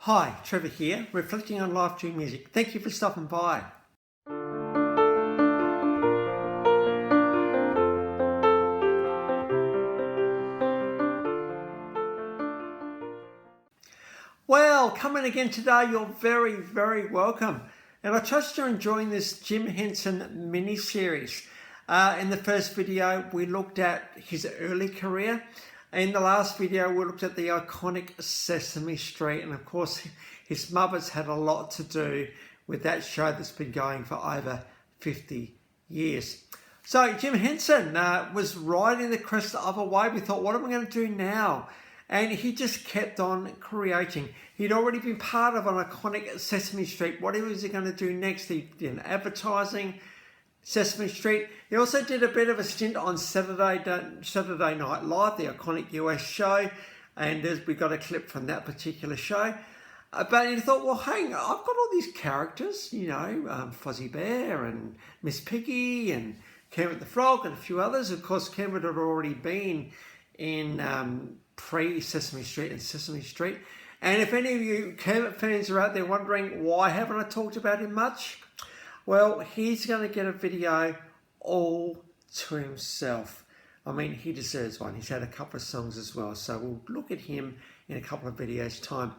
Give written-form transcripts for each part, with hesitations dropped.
Hi, Trevor here, reflecting on life through music. Thank you for stopping by. Well, coming again today, you're very, very welcome. And I trust you're enjoying this Jim Henson mini-series. In the first video, we looked at his early career. In the last video, we looked at the iconic Sesame Street. And of course, his Muppets had a lot to do with that show that's been going for over 50 years. So Jim Henson was riding the crest of a wave. We thought, what am I going to do now? And he just kept on creating. He'd already been part of an iconic Sesame Street. What was he going to do next? He did advertising, Sesame Street. He also did a bit of a stint on Saturday Night Live, the iconic US show. And we got a clip from that particular show. But he thought, well, hang on, I've got all these characters, Fuzzy Bear and Miss Piggy and Kermit the Frog and a few others. Of course, Kermit had already been in pre-Sesame Street and Sesame Street. And if any of you Kermit fans are out there wondering, why haven't I talked about him much? Well, he's going to get a video all to himself. I mean, he deserves one. He's had a couple of songs as well. So we'll look at him in a couple of videos' time.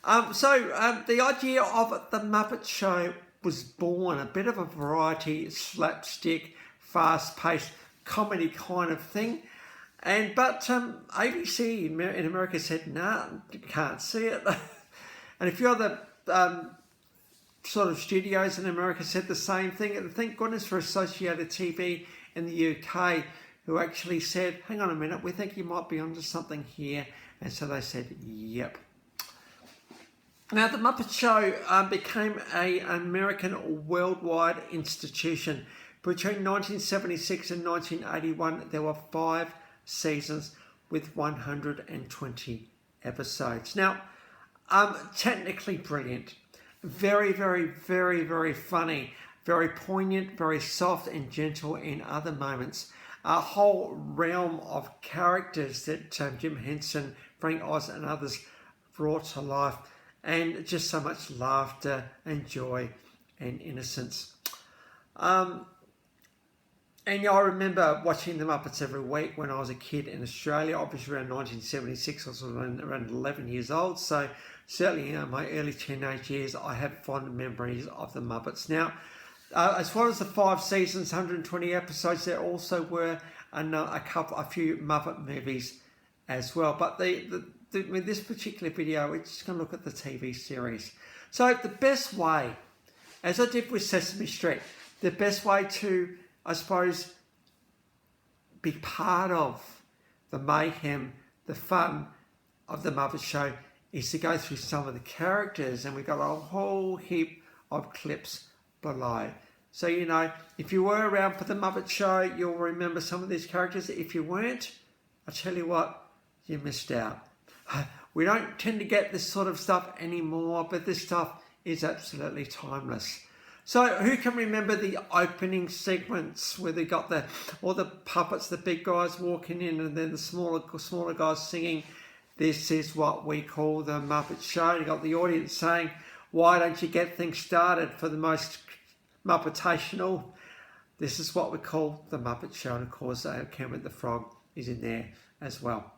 The idea of the Muppet Show was born, a bit of a variety, slapstick, fast-paced comedy kind of thing. But ABC in America said, nah, you can't see it. And a few other sort of studios in America said the same thing. And thank goodness for Associated TV in the UK, who actually said, hang on a minute, we think you might be onto something here. And so they said, yep. Now, the Muppet Show became an American worldwide institution. Between 1976 and 1981, there were 5 seasons with 120 episodes. Now, technically brilliant. Very, very, very, very funny. Very poignant, very soft and gentle in other moments. A whole realm of characters that Jim Henson, Frank Oz and others brought to life. And just so much laughter and joy and innocence. And I remember watching the Muppets every week when I was a kid in Australia. Obviously around 1976, I was around 11 years old. So certainly in my early teenage years, I have fond memories of the Muppets. Now, as far as the 5 seasons, 120 episodes, there also were a few Muppet movies as well. But with this particular video, we're just going to look at the TV series. So the best way, as I did with Sesame Street, the best way to, I suppose, be part of the mayhem, the fun of the Muppet Show is to go through some of the characters, and we've got a whole heap of clips below. So, if you were around for the Muppet Show, you'll remember some of these characters. If you weren't, I tell you what, you missed out. We don't tend to get this sort of stuff anymore, but this stuff is absolutely timeless. So who can remember the opening sequence where they got all the puppets, the big guys walking in, and then the smaller guys singing, "This is what we call the Muppet Show." You got the audience saying, "Why don't you get things started for the most Muppetational? This is what we call the Muppet Show." And of course, Kermit the Frog is in there as well.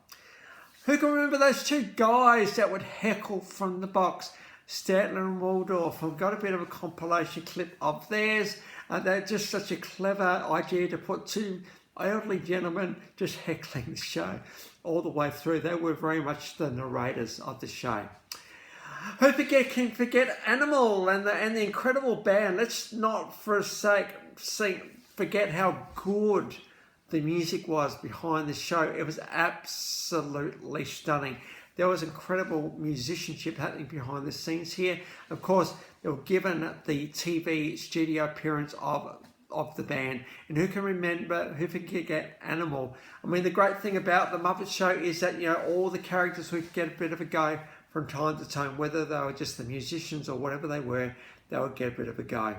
Who can remember those 2 guys that would heckle from the box? Statler and Waldorf. I've got a bit of a compilation clip of theirs. They're just such a clever idea to put 2 elderly gentlemen just heckling the show all the way through. They were very much the narrators of the show. Who can forget Animal and the incredible band? Let's not for a sake forget how good the music was behind the show. It was absolutely stunning. There was incredible musicianship happening behind the scenes here. Of course, they were given the TV studio appearance of the band. And who can forget Animal? I mean, the great thing about the Muppet Show is that, all the characters would get a bit of a go from time to time, whether they were just the musicians or whatever they were, they would get a bit of a go.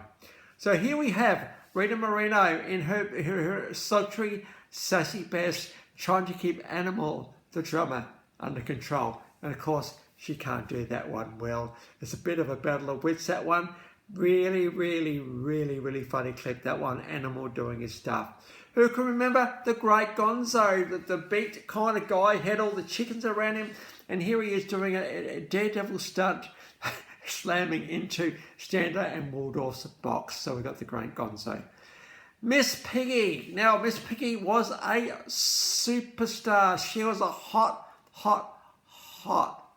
So here we have Rita Moreno in her sultry, sassy best, trying to keep Animal, the drummer, under control. And of course, she can't do that one well. It's a bit of a battle of wits, that one. Really, really, really, really funny clip, that one. Animal doing his stuff. Who can remember the great Gonzo, the beat kind of guy, had all the chickens around him, and here he is doing a daredevil stunt, slamming into Statler and Waldorf's box. So we got the great Gonzo. Miss Piggy. Now, Miss Piggy was a superstar. She was a hot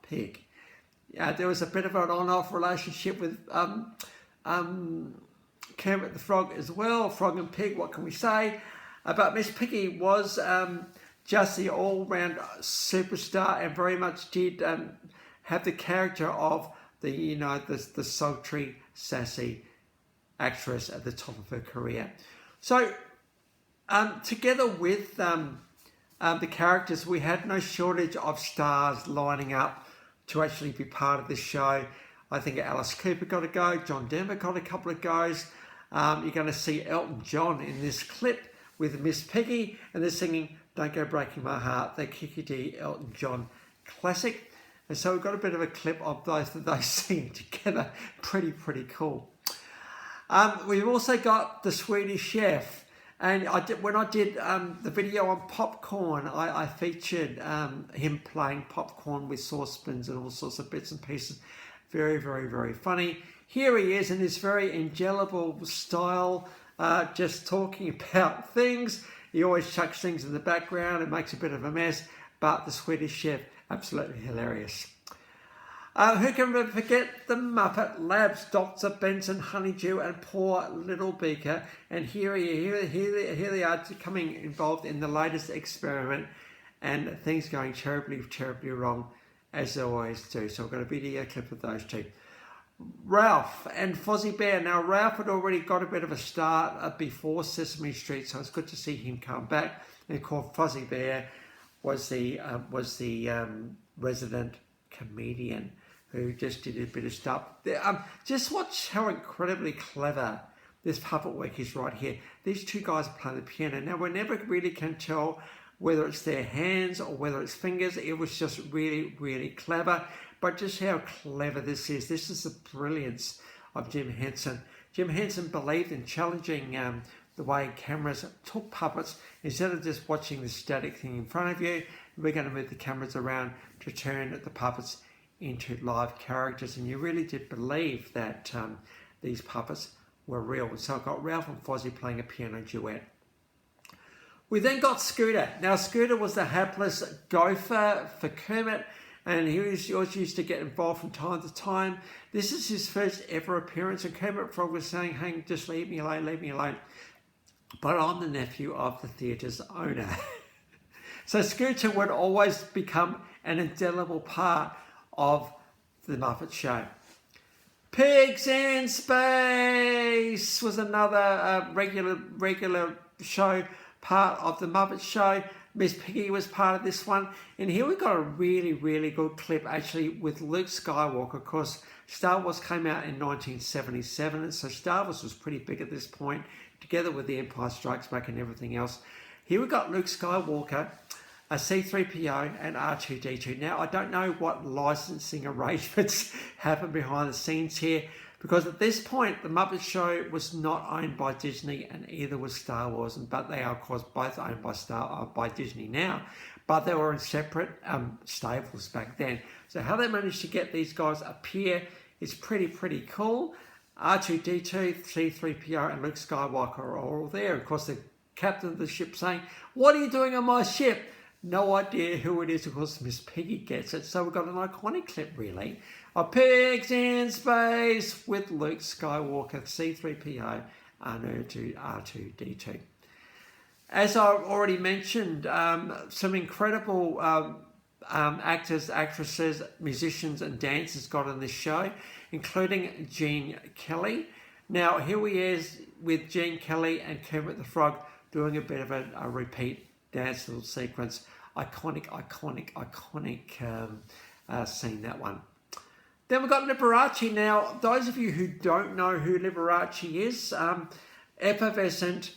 pig. There was a bit of an on-off relationship with Kermit the Frog as well. Frog and Pig, what can we say? But Miss Piggy was just the all-round superstar, and very much did have the character of the sultry, sassy actress at the top of her career. So, together with the characters, we had no shortage of stars lining up to actually be part of this show. I think Alice Cooper got a go, John Denver got a couple of goes. You're going to see Elton John in this clip with Miss Piggy, and they're singing Don't Go Breaking My Heart, the Kiki Elton John classic. And so we've got a bit of a clip of both of those singing together. Pretty cool. We've also got the Swedish chef, and when I did the video on popcorn, I featured him playing popcorn with saucepans and all sorts of bits and pieces. Very funny. Here he is in this very indelible style, just talking about things. He always chucks things in the background and makes a bit of a mess, but the Swedish chef, absolutely hilarious. Who can forget the Muppet Labs, Dr. Benson, Honeydew, and poor little Beaker? And here they are becoming involved in the latest experiment, and things going terribly wrong, as they always do. So I've got a video clip of those two. Ralph and Fozzie Bear. Now, Ralph had already got a bit of a start before Sesame Street, so it's good to see him come back. And of course, Fozzie Bear was the resident comedian who just did a bit of stuff. Just watch how incredibly clever this puppet work is right here. These two guys are playing the piano. Now, we never really can tell whether it's their hands or whether it's fingers. It was just really clever. But just how clever this is. This is the brilliance of Jim Henson. Jim Henson believed in challenging the way cameras took puppets. Instead of just watching the static thing in front of you, we're going to move the cameras around to turn the puppets into live characters. And you really did believe that these puppets were real. So I've got Ralph and Fozzie playing a piano duet. We then got Scooter. Now, Scooter was the hapless gopher for Kermit, and he always used to get involved from time to time. This is his first ever appearance, and Kermit Frog was saying, hey, just leave me alone. But I'm the nephew of the theatre's owner. So Scooter would always become an indelible part of the Muppet Show. Pigs in Space was another regular show, part of the Muppet Show. Miss Piggy was part of this one. And here we got a really good clip actually with Luke Skywalker. Of course, Star Wars came out in 1977, and so Star Wars was pretty big at this point, together with The Empire Strikes Back and everything else. Here we got Luke Skywalker, a C-3PO and R2-D2. Now, I don't know what licensing arrangements happen behind the scenes here, because at this point, the Muppet Show was not owned by Disney, and either was Star Wars, but they are, of course, both owned by Disney now, but they were in separate stables back then. So how they managed to get these guys appear is pretty cool. R2-D2, C-3PO, and Luke Skywalker are all there. Of course, the captain of the ship saying, "What are you doing on my ship?" No idea who it is. Of course, Miss Piggy gets it. So we've got an iconic clip, really, of Pigs in Space with Luke Skywalker, C-3PO, and R2-D2. As I already mentioned, some incredible actors, actresses, musicians, and dancers got on this show, including Gene Kelly. Now, here he is with Gene Kelly and Kermit the Frog doing a bit of a repeat dance little sequence. Iconic scene, that one. Then we've got Liberace. Now, those of you who don't know who Liberace is, effervescent,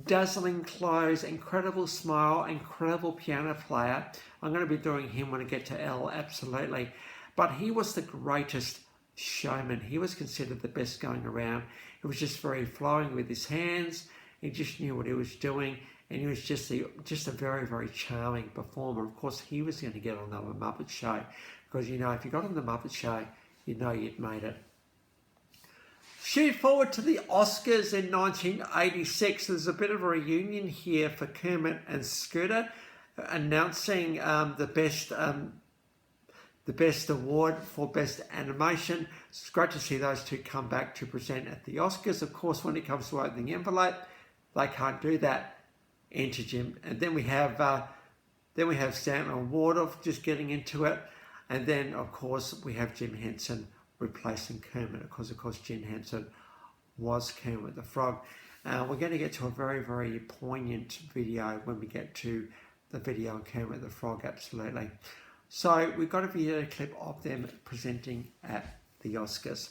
dazzling clothes, incredible smile, incredible piano player. I'm going to be doing him when I get to L, absolutely. but he was the greatest showman. He was considered the best going around. He was just very flowing with his hands. He just knew what he was doing, and he was just a very, very charming performer. Of course, he was going to get on the Muppet Show, because, you know, if you got on the Muppet Show, you know you'd made it. Shoot forward to the Oscars in 1986. There's a bit of a reunion here for Kermit and Scooter, announcing the best award for Best Animation. It's great to see those two come back to present at the Oscars. Of course, when it comes to opening the envelope, they can't do that. Enter Jim, and then we have Statler and Waldorf just getting into it, and then of course we have Jim Henson replacing Kermit, because of course Jim Henson was Kermit the Frog. We're going to get to a very, very poignant video when we get to the video on Kermit the Frog, absolutely. So we've got a video clip of them presenting at the Oscars.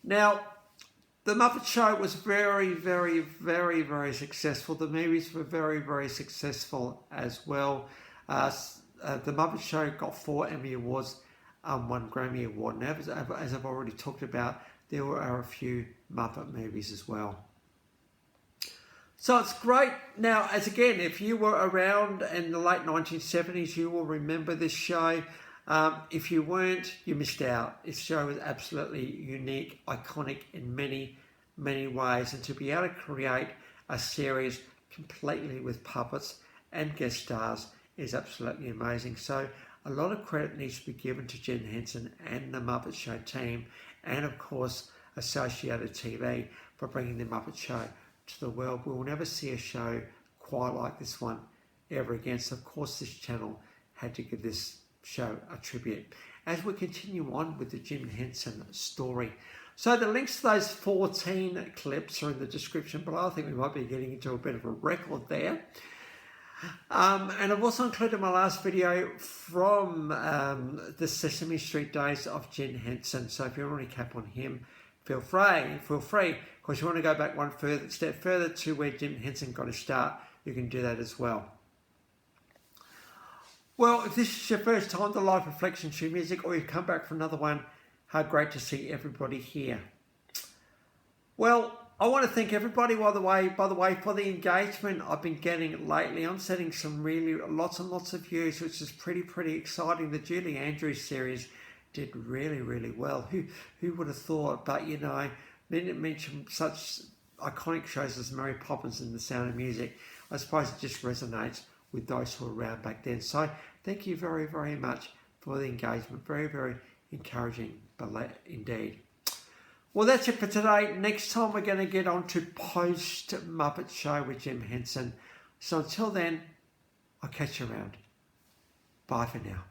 Now, the Muppet Show was very, very, very, very successful. The movies were very, very successful as well. The Muppet Show got 4 Emmy Awards, 1 Grammy Award. And as I've already talked about, there are a few Muppet movies as well. So it's great. Now, as again, if you were around in the late 1970s, you will remember this show. If you weren't, you missed out. This show was absolutely unique, iconic in many, many ways. And to be able to create a series completely with puppets and guest stars is absolutely amazing. So a lot of credit needs to be given to Jim Henson and the Muppet Show team, and of course Associated TV, for bringing the Muppet Show to the world. We will never see a show quite like this one ever again. So of course this channel had to give this show a tribute. As we continue on with the Jim Henson story. So the links to those 14 clips are in the description below. I think we might be getting into a bit of a record there. And I've also included my last video from the Sesame Street days of Jim Henson. So if you want to recap on him, feel free. Because you want to go back one step further to where Jim Henson got his start, you can do that as well. Well, if this is your first time to Live Reflection Shoe Music, or you've come back for another one, how great to see everybody here. Well, I want to thank everybody, by the way, for the engagement I've been getting lately. I'm setting some really lots and lots of views, which is pretty exciting. The Julie Andrews series did really, really well. Who would have thought? But you know, mention such iconic shows as Mary Poppins and The Sound of Music. I suppose it just resonates with those who were around back then. So thank you very, very much for the engagement. Very, very encouraging, indeed. Well, that's it for today. Next time we're going to get on to post Muppet Show with Jim Henson. So until then, I'll catch you around. Bye for now.